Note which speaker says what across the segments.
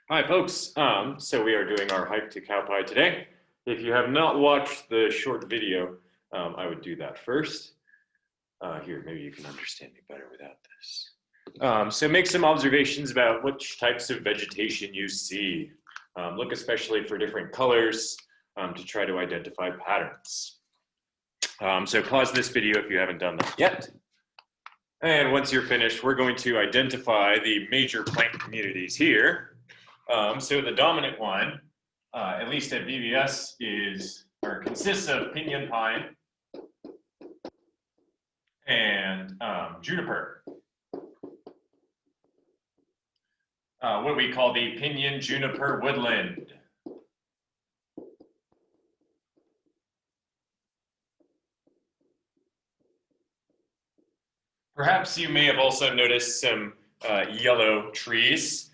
Speaker 1: Hi, folks. So we are doing our hike to Cowpie today. If you have not watched the short video, I would do that first. Here, maybe you can understand me better without this. So make some observations about which types of vegetation you see. Look especially for different colors to try to identify patterns. So pause this video if you haven't done that yet. And once you're finished, we're going to identify the major plant communities here. So the dominant one, at least at VBS, consists of pinyon pine and juniper. What we call the pinyon juniper woodland. Perhaps you may have also noticed some yellow trees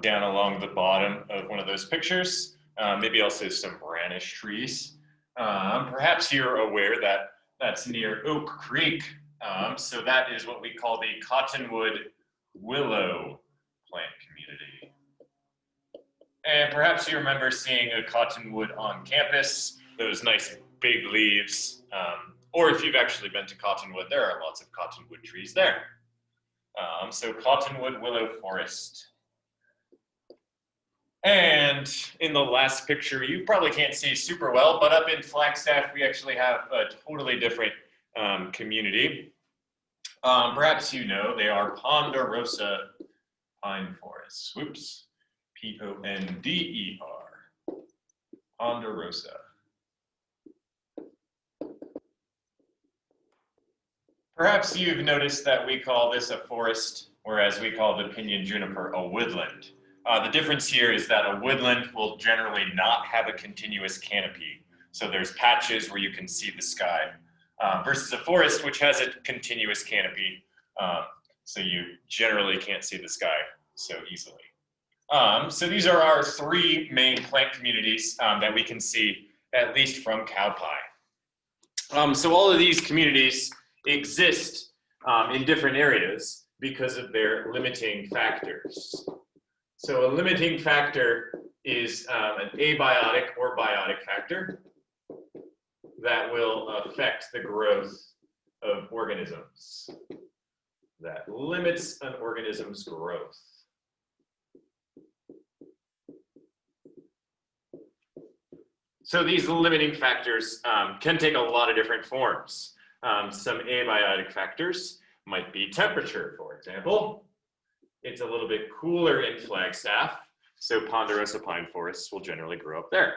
Speaker 1: down along the bottom of one of those pictures. Maybe also some brownish trees. Perhaps you're aware that that's near Oak Creek. So that is what we call the cottonwood willow plant community. And perhaps you remember seeing a cottonwood on campus, those nice big leaves. Or if you've actually been to Cottonwood, there are lots of cottonwood trees there. So cottonwood willow forest. And in the last picture, you probably can't see super well, but up in Flagstaff, we actually have a totally different community. Perhaps you know they are ponderosa pine forests. Whoops, P-O-N-D-E-R, ponderosa. Perhaps you've noticed that we call this a forest, whereas we call the pinyon juniper a woodland. The difference here is that a woodland will generally not have a continuous canopy. So there's patches where you can see the sky, versus a forest which has a continuous canopy. So you generally can't see the sky so easily. So these are our three main plant communities that we can see, at least from Cowpie. So all of these communities exist in different areas because of their limiting factors. So a limiting factor is an abiotic or biotic factor that will affect the growth of organisms, that limits an organism's growth. So these limiting factors can take a lot of different forms. Some abiotic factors might be temperature, for example. It's a little bit cooler in Flagstaff, so ponderosa pine forests will generally grow up there.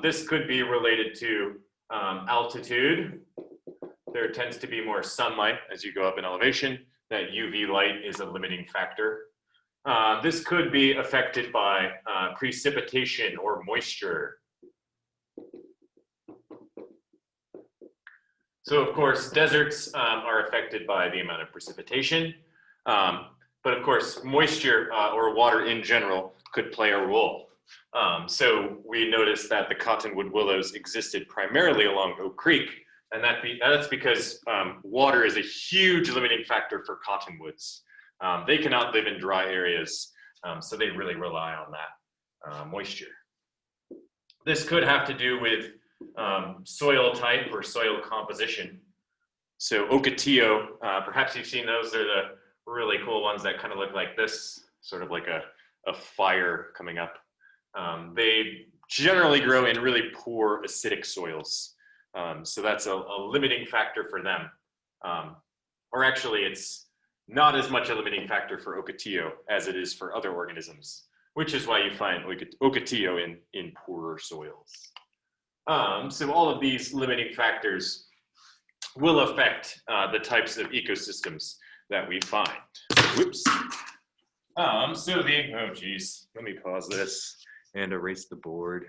Speaker 1: This could be related to altitude. There tends to be more sunlight as you go up in elevation. That UV light is a limiting factor. This could be affected by precipitation or moisture. So of course, deserts are affected by the amount of precipitation. But of course, moisture or water in general could play a role. So we noticed that the cottonwood willows existed primarily along Oak Creek, and that's because water is a huge limiting factor for cottonwoods. They cannot live in dry areas, so they really rely on that moisture. This could have to do with soil type or soil composition. So Ocotillo, perhaps you've seen those, they're the really cool ones that kind of look like this, sort of like a fire coming up. They generally grow in really poor acidic soils. So that's a limiting factor for them. Or actually, it's not as much a limiting factor for Ocotillo as it is for other organisms, which is why you find Ocotillo in poorer soils. So all of these limiting factors will affect the types of ecosystems that we find. Whoops. Oh geez, let me pause this and erase the board.